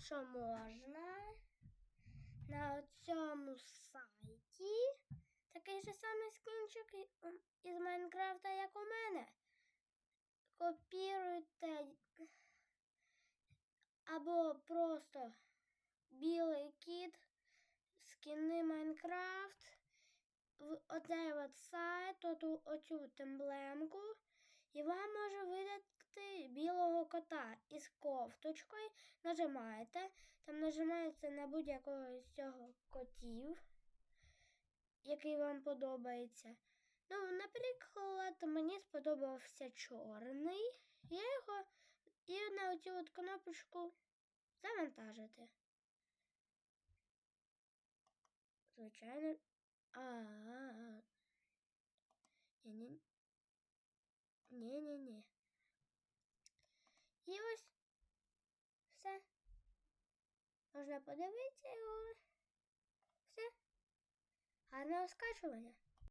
що можна на цьому сайті такий же самий скрінчик із Майнкрафта, як у мене. Копіруйте або просто білий кіт, скини Майнкрафт, в оцей от сайт, оцю емблемку, і вам може видати білого кота із кофточкою. Нажимаєте, там нажимаєте на будь-якого з цього котів, який вам подобається. Ну, наприклад, мені сподобався чорний. Я його і на оцю от кнопочку завантажити. Звичайно. Ні. І ось все. Можна подивитися його. Все. Гарного скачування.